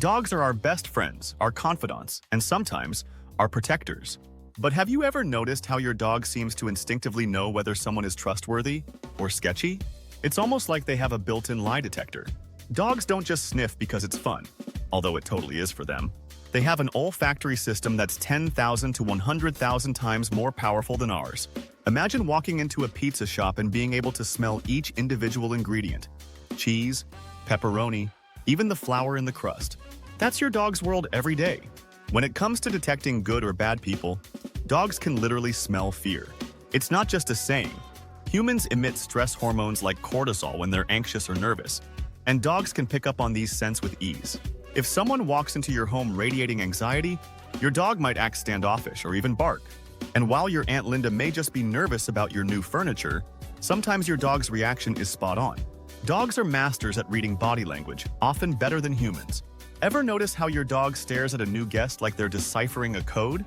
Dogs are our best friends, our confidants, and sometimes our protectors. But have you ever noticed how your dog seems to instinctively know whether someone is trustworthy or sketchy? It's almost like they have a built-in lie detector. Dogs don't just sniff because it's fun, although it totally is for them. They have an olfactory system that's 10,000 to 100,000 times more powerful than ours. Imagine walking into a pizza shop and being able to smell each individual ingredient. Cheese, pepperoni, even the flour in the crust. That's your dog's world every day. When it comes to detecting good or bad people, dogs can literally smell fear. It's not just a saying. Humans emit stress hormones like cortisol when they're anxious or nervous, and dogs can pick up on these scents with ease. If someone walks into your home radiating anxiety, your dog might act standoffish or even bark. And while your Aunt Linda may just be nervous about your new furniture, sometimes your dog's reaction is spot on. Dogs are masters at reading body language, often better than humans. Ever notice how your dog stares at a new guest like they're deciphering a code?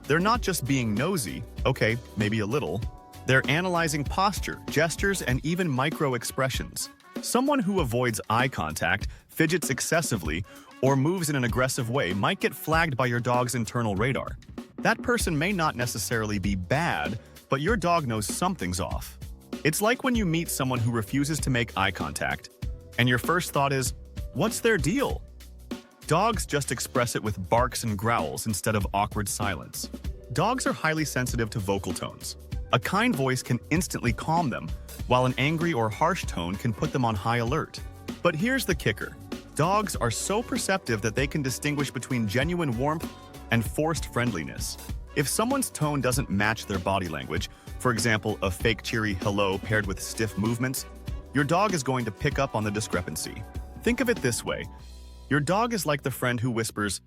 They're not just being nosy, okay, maybe a little. They're analyzing posture, gestures, and even micro-expressions. Someone who avoids eye contact, fidgets excessively, or moves in an aggressive way might get flagged by your dog's internal radar. That person may not necessarily be bad, but your dog knows something's off. It's like when you meet someone who refuses to make eye contact, and your first thought is, what's their deal? Dogs just express it with barks and growls instead of awkward silence. Dogs are highly sensitive to vocal tones. A kind voice can instantly calm them, while an angry or harsh tone can put them on high alert. But here's the kicker. Dogs are so perceptive that they can distinguish between genuine warmth and forced friendliness. If someone's tone doesn't match their body language, for example, a fake cheery hello paired with stiff movements, your dog is going to pick up on the discrepancy. Think of it this way. Your dog is like the friend who whispers,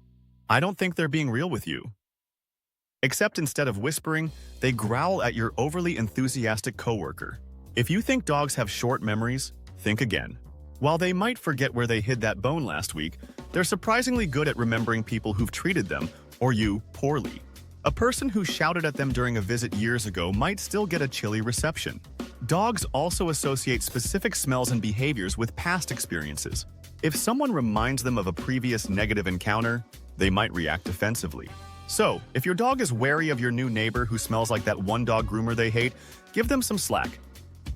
"I don't think they're being real with you." Except instead of whispering, they growl at your overly enthusiastic coworker. If you think dogs have short memories, think again. While they might forget where they hid that bone last week, they're surprisingly good at remembering people who've treated them, or you, poorly. A person who shouted at them during a visit years ago might still get a chilly reception. Dogs also associate specific smells and behaviors with past experiences. If someone reminds them of a previous negative encounter, they might react defensively. So, if your dog is wary of your new neighbor who smells like that one dog groomer they hate, give them some slack.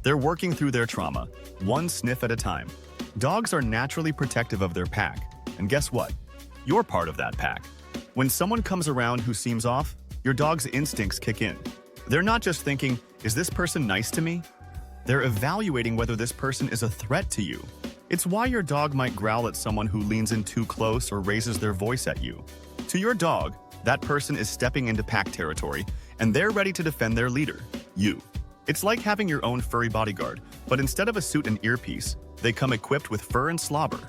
They're working through their trauma, one sniff at a time. Dogs are naturally protective of their pack, and guess what? You're part of that pack. When someone comes around who seems off, your dog's instincts kick in. They're not just thinking, is this person nice to me? They're evaluating whether this person is a threat to you. It's why your dog might growl at someone who leans in too close or raises their voice at you. To your dog, that person is stepping into pack territory, and they're ready to defend their leader, you. It's like having your own furry bodyguard, but instead of a suit and earpiece, they come equipped with fur and slobber.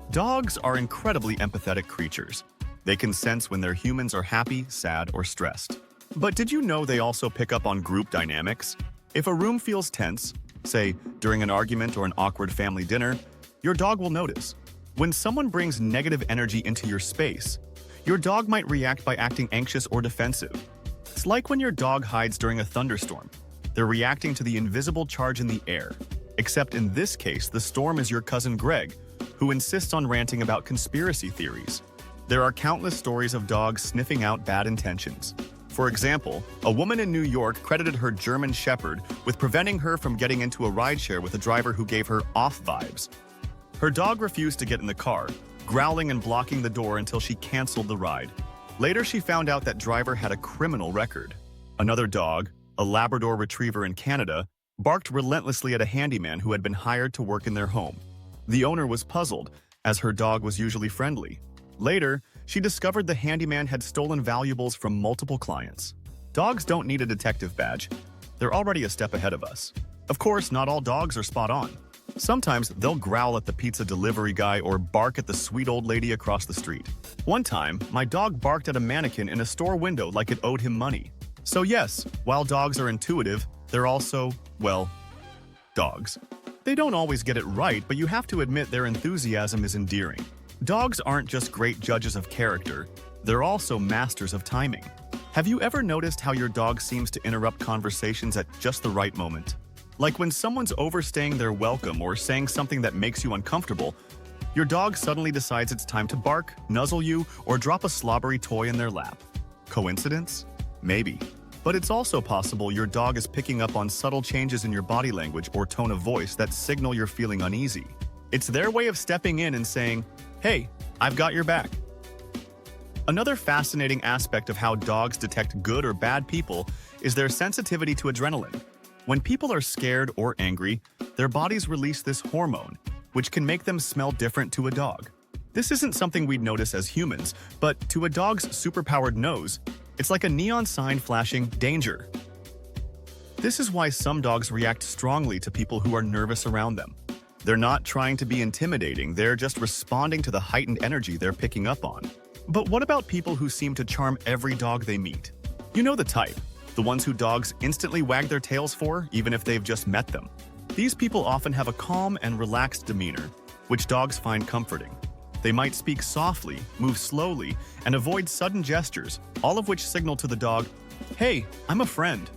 Dogs are incredibly empathetic creatures. They can sense when their humans are happy, sad, or stressed. But did you know they also pick up on group dynamics? If a room feels tense, say during an argument or an awkward family dinner, your dog will notice. When someone brings negative energy into your space, your dog might react by acting anxious or defensive. It's like when your dog hides during a thunderstorm. They're reacting to the invisible charge in the air. Except in this case, the storm is your cousin Greg, who insists on ranting about conspiracy theories. There are countless stories of dogs sniffing out bad intentions. For example, a woman in New York credited her German Shepherd with preventing her from getting into a rideshare with a driver who gave her off vibes. Her dog refused to get in the car, growling and blocking the door until she canceled the ride. Later, she found out that driver had a criminal record. Another dog, a Labrador Retriever in Canada, barked relentlessly at a handyman who had been hired to work in their home. The owner was puzzled, as her dog was usually friendly. Later, she discovered the handyman had stolen valuables from multiple clients. Dogs don't need a detective badge. They're already a step ahead of us. Of course, not all dogs are spot on. Sometimes they'll growl at the pizza delivery guy or bark at the sweet old lady across the street. One time, my dog barked at a mannequin in a store window like it owed him money. So yes, while dogs are intuitive, they're also, well, dogs. They don't always get it right, but you have to admit their enthusiasm is endearing. Dogs aren't just great judges of character, they're also masters of timing. Have you ever noticed how your dog seems to interrupt conversations at just the right moment? Like when someone's overstaying their welcome or saying something that makes you uncomfortable, Your dog suddenly decides it's time to bark, nuzzle you, or drop a slobbery toy in their lap. Coincidence? Maybe. But it's also possible your dog is picking up on subtle changes in your body language or tone of voice that signal you're feeling uneasy. It's their way of stepping in and saying, "Hey, I've got your back." Another fascinating aspect of how dogs detect good or bad people is their sensitivity to adrenaline. When people are scared or angry, their bodies release this hormone, which can make them smell different to a dog. This isn't something we'd notice as humans, but to a dog's superpowered nose, it's like a neon sign flashing danger. This is why some dogs react strongly to people who are nervous around them. They're not trying to be intimidating, they're just responding to the heightened energy they're picking up on. But what about people who seem to charm every dog they meet? You know the type, the ones who dogs instantly wag their tails for, even if they've just met them. These people often have a calm and relaxed demeanor, which dogs find comforting. They might speak softly, move slowly, and avoid sudden gestures, all of which signal to the dog, "Hey, I'm a friend."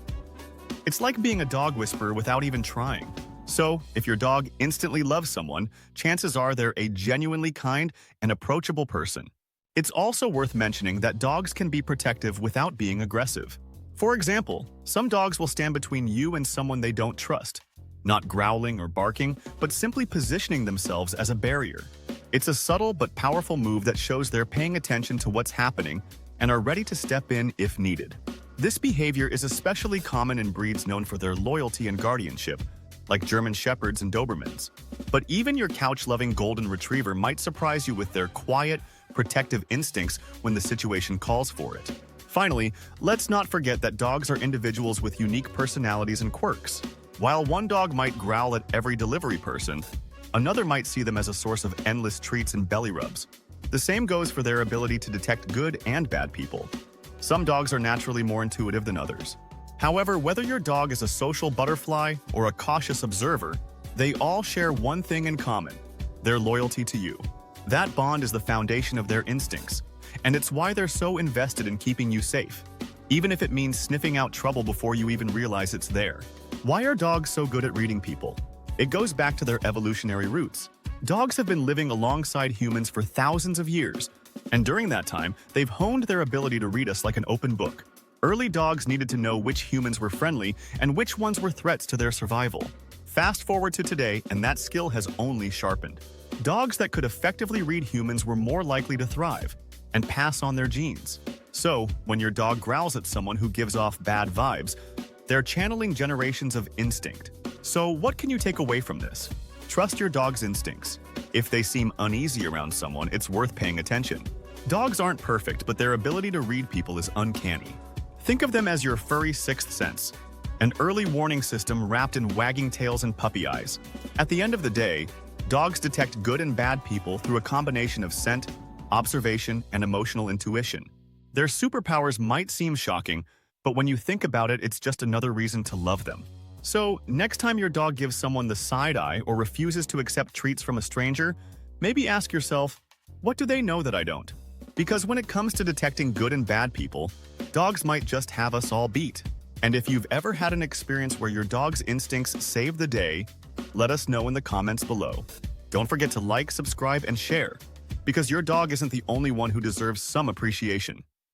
It's like being a dog whisperer without even trying. So, if your dog instantly loves someone, chances are they're a genuinely kind and approachable person. It's also worth mentioning that dogs can be protective without being aggressive. For example, some dogs will stand between you and someone they don't trust, not growling or barking, but simply positioning themselves as a barrier. It's a subtle but powerful move that shows they're paying attention to what's happening and are ready to step in if needed. This behavior is especially common in breeds known for their loyalty and guardianship, like German Shepherds and Dobermans. But even your couch-loving Golden Retriever might surprise you with their quiet, protective instincts when the situation calls for it. Finally, let's not forget that dogs are individuals with unique personalities and quirks. While one dog might growl at every delivery person, another might see them as a source of endless treats and belly rubs. The same goes for their ability to detect good and bad people. Some dogs are naturally more intuitive than others. However, whether your dog is a social butterfly or a cautious observer, they all share one thing in common: their loyalty to you. That bond is the foundation of their instincts, and it's why they're so invested in keeping you safe, even if it means sniffing out trouble before you even realize it's there. Why are dogs so good at reading people? It goes back to their evolutionary roots. Dogs have been living alongside humans for thousands of years, and during that time, they've honed their ability to read us like an open book. Early dogs needed to know which humans were friendly and which ones were threats to their survival. Fast forward to today, and that skill has only sharpened. Dogs that could effectively read humans were more likely to thrive and pass on their genes. So, when your dog growls at someone who gives off bad vibes, they're channeling generations of instinct. So, what can you take away from this? Trust your dog's instincts. If they seem uneasy around someone, it's worth paying attention. Dogs aren't perfect, but their ability to read people is uncanny. Think of them as your furry sixth sense, an early warning system wrapped in wagging tails and puppy eyes. At the end of the day, dogs detect good and bad people through a combination of scent, observation, and emotional intuition. Their superpowers might seem shocking, but when you think about it, it's just another reason to love them. So, next time your dog gives someone the side eye or refuses to accept treats from a stranger, maybe ask yourself, what do they know that I don't? Because when it comes to detecting good and bad people, dogs might just have us all beat. And if you've ever had an experience where your dog's instincts saved the day, let us know in the comments below. Don't forget to like, subscribe, and share, because your dog isn't the only one who deserves some appreciation.